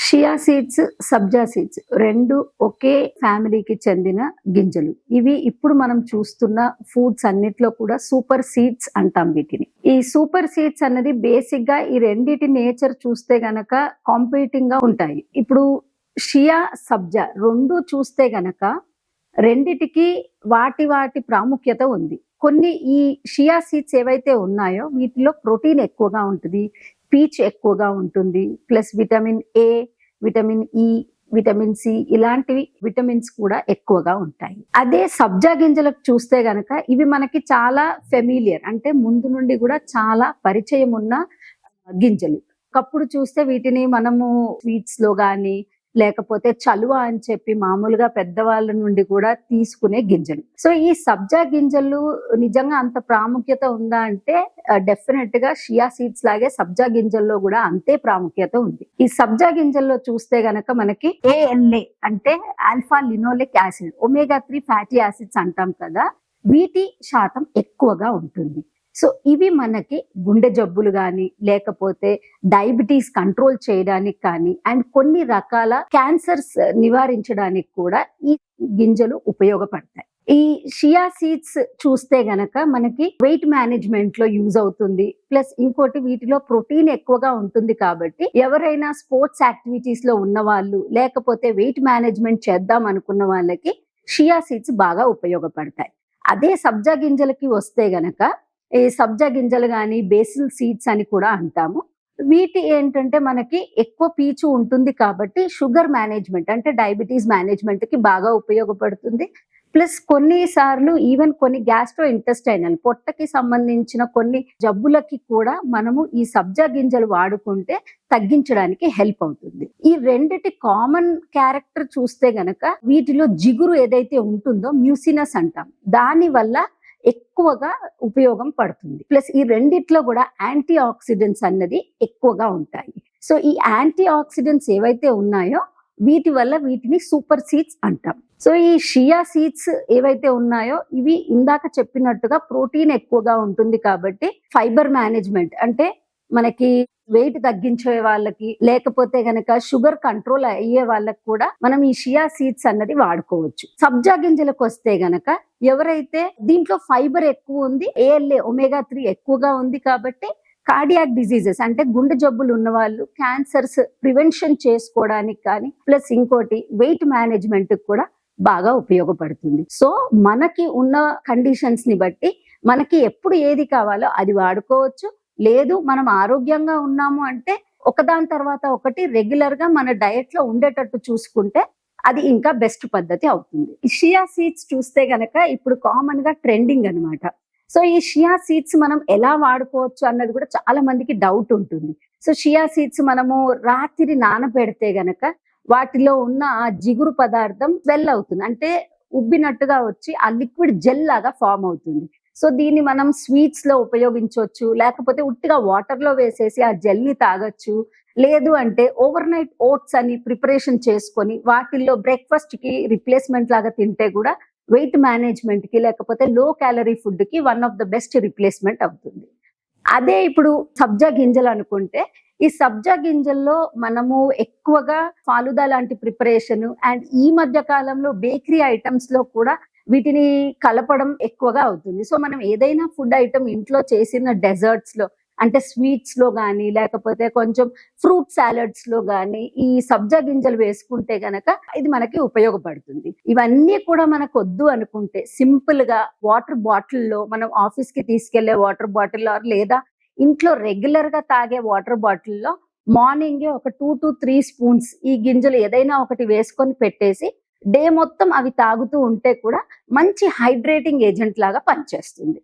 షియా seeds, సబ్జా seeds 2 ఒకే ఫ్యామిలీకి చెందిన గింజలు. ఇవి ఇప్పుడు మనం చూస్తున్న ఫుడ్స్ అన్నిట్లో కూడా సూపర్ సీడ్స్ అంటాం వీటిని. ఈ సూపర్ సీడ్స్ అన్నది బేసిక్ గా ఈ రెండిటి నేచర్ చూస్తే గనక కాంపిటింగ్ గా ఉంటాయి. ఇప్పుడు షియా, సబ్జా 2 చూస్తే గనక రెండిటికి వాటి ప్రాముఖ్యత ఉంది. కొన్ని ఈ షియా సీడ్స్ ఏవైతే ఉన్నాయో వీటిలో ప్రోటీన్ ఎక్కువగా ఉంటుంది, పీచ్ ఎక్కువగా ఉంటుంది, plus vitamin A, vitamin E, vitamin C ఇలాంటివి విటమిన్స్ కూడా ఎక్కువగా ఉంటాయి. అదే సబ్జా గింజలకు చూస్తే గనక ఇవి మనకి చాలా ఫెమిలియర్, అంటే ముందు నుండి కూడా చాలా పరిచయం ఉన్న గింజలు. ఒకప్పుడు చూస్తే వీటిని మనము స్వీట్స్ లో గాని లేకపోతే చలువ అని చెప్పి మామూలుగా పెద్దవాళ్ళ నుండి కూడా తీసుకునే గింజలు. సో ఈ సబ్జా గింజలు నిజంగా అంత ప్రాముఖ్యత ఉందా అంటే డెఫినెట్ గా షియా సీడ్స్ లాగే సబ్జా గింజల్లో కూడా అంతే ప్రాముఖ్యత ఉంది. ఈ సబ్జా గింజల్లో చూస్తే గనక మనకి ALA అంటే alpha linoleic acid, omega-3 fatty acids అంటాం కదా, వీటి శాతం ఎక్కువగా ఉంటుంది. సో ఇవి మనకి గుండె జబ్బులు కానీ లేకపోతే డయాబెటీస్ కంట్రోల్ చేయడానికి కానీ అండ్ కొన్ని రకాల క్యాన్సర్స్ నివారించడానికి కూడా ఈ గింజలు ఉపయోగపడతాయి. ఈ షియా సీడ్స్ చూస్తే గనక మనకి వెయిట్ మేనేజ్మెంట్ లో యూజ్ అవుతుంది, ప్లస్ ఇంకోటి వీటిలో ప్రోటీన్ ఎక్కువగా ఉంటుంది కాబట్టి ఎవరైనా స్పోర్ట్స్ యాక్టివిటీస్ లో ఉన్న వాళ్ళు లేకపోతే వెయిట్ మేనేజ్మెంట్ చేద్దాం అనుకున్న వాళ్ళకి షియా సీడ్స్ బాగా ఉపయోగపడతాయి. అదే సబ్జా గింజలకి వస్తే గనక ఈ సబ్జా గింజలు కానీ బేసిల్ సీడ్స్ అని కూడా అంటాము. వీటి ఏంటంటే మనకి ఎక్కువ పీచు ఉంటుంది కాబట్టి షుగర్ మేనేజ్మెంట్ అంటే డయాబెటీస్ మేనేజ్మెంట్ కి బాగా ఉపయోగపడుతుంది. ప్లస్ కొన్నిసార్లు ఈవెన్ కొన్ని గ్యాస్ట్రో ఇంటెస్టైనల్ పొట్టకి సంబంధించిన కొన్ని జబ్బులకి కూడా మనము ఈ సబ్జా గింజలు వాడుకుంటే తగ్గించడానికి హెల్ప్ అవుతుంది. ఈ రెండిటి కామన్ క్యారెక్టర్ చూస్తే గనక వీటిలో జిగురు ఏదైతే ఉంటుందో మ్యూసినస్ అంటాం, దాని వల్ల ఎక్కువగా ఉపయోగం పడుతుంది. ప్లస్ ఈ రెండిట్లో కూడా యాంటీ ఆక్సిడెంట్స్ అన్నది ఎక్కువగా ఉంటాయి. సో ఈ యాంటీ ఆక్సిడెంట్స్ ఏవైతే ఉన్నాయో వీటి వల్ల వీటిని సూపర్ సీడ్స్ అంటాం. సో ఈ షియా సీడ్స్ ఏవైతే ఉన్నాయో ఇవి ఇందాక చెప్పినట్టుగా ప్రోటీన్ ఎక్కువగా ఉంటుంది కాబట్టి ఫైబర్ మేనేజ్మెంట్ అంటే మనకి వెయిట్ తగ్గించే వాళ్ళకి లేకపోతే గనక షుగర్ కంట్రోల్ అయ్యే వాళ్ళకి కూడా మనం ఈ షియా సీడ్స్ అన్నది వాడుకోవచ్చు. సబ్జా గింజలకు వస్తే గనక ఎవరైతే దీంట్లో ఫైబర్ ఎక్కువ ఉంది, ALA omega-3 ఎక్కువగా ఉంది కాబట్టి కార్డియాక్ డిజీజెస్ అంటే గుండె జబ్బులు ఉన్న వాళ్ళు క్యాన్సర్స్ ప్రివెన్షన్ చేసుకోవడానికి కానీ ప్లస్ ఇంకోటి వెయిట్ మేనేజ్మెంట్ కూడా బాగా ఉపయోగపడుతుంది. సో మనకి ఉన్న కండిషన్స్ ని బట్టి మనకి ఎప్పుడు ఏది కావాలో అది వాడుకోవచ్చు. లేదు మనం ఆరోగ్యంగా ఉన్నాము అంటే ఒకదాని తర్వాత ఒకటి రెగ్యులర్ గా మన డయట్ లో ఉండేటట్టు చూసుకుంటే అది ఇంకా బెస్ట్ పద్ధతి అవుతుంది. ఈ షియా సీడ్స్ చూస్తే గనక ఇప్పుడు కామన్ గా ట్రెండింగ్ అన్నమాట. సో ఈ షియా సీడ్స్ మనం ఎలా వాడుకోవచ్చు అన్నది కూడా చాలా మందికి డౌట్ ఉంటుంది. సో షియా సీడ్స్ మనము రాత్రి నానబెడితే గనక వాటిలో ఉన్న ఆ జిగురు పదార్థం స్వెల్ అవుతుంది, అంటే ఉబ్బినట్టుగా వచ్చి ఆ లిక్విడ్ జెల్ లాగా ఫామ్ అవుతుంది. సో దీన్ని మనం స్వీట్స్ లో ఉపయోగించవచ్చు, లేకపోతే ఉట్టిగా వాటర్ లో వేసేసి ఆ జెల్ ని తాగొచ్చు. లేదు అంటే ఓవర్ నైట్ ఓట్స్ అని ప్రిపరేషన్ చేసుకొని వాటిల్లో బ్రేక్ఫాస్ట్ కి రిప్లేస్మెంట్ లాగా తింటే కూడా వెయిట్ మేనేజ్మెంట్ కి లేకపోతే లో క్యాలరీ ఫుడ్ కి one of the best replacement అవుతుంది. అదే ఇప్పుడు సబ్జా గింజలు అనుకుంటే ఈ సబ్జా గింజల్లో మనము ఎక్కువగా ఫాలుదా లాంటి ప్రిపరేషన్ అండ్ ఈ మధ్య కాలంలో బేకరీ ఐటమ్స్ లో కూడా వీటిని కలపడం ఎక్కువగా అవుతుంది. సో మనం ఏదైనా ఫుడ్ ఐటమ్ ఇంట్లో చేసిన డెజర్ట్స్ లో అంటే స్వీట్స్ లో గానీ లేకపోతే కొంచెం ఫ్రూట్ సాలడ్స్ లో గానీ ఈ సబ్జా గింజలు వేసుకుంటే గనక ఇది మనకి ఉపయోగపడుతుంది. ఇవన్నీ కూడా మనకు వద్దు అనుకుంటే సింపుల్ గా వాటర్ బాటిల్లో మనం ఆఫీస్ కి తీసుకెళ్లే వాటర్ బాటిల్ లేదా ఇంట్లో రెగ్యులర్ గా తాగే వాటర్ బాటిల్లో మార్నింగే ఒక 2 to 3 స్పూన్స్ ఈ గింజలు ఏదైనా ఒకటి వేసుకొని పెట్టేసి డే మొత్తం అవి తాగుతూ ఉంటే కూడా మంచి హైడ్రేటింగ్ ఏజెంట్ లాగా పనిచేస్తుంది.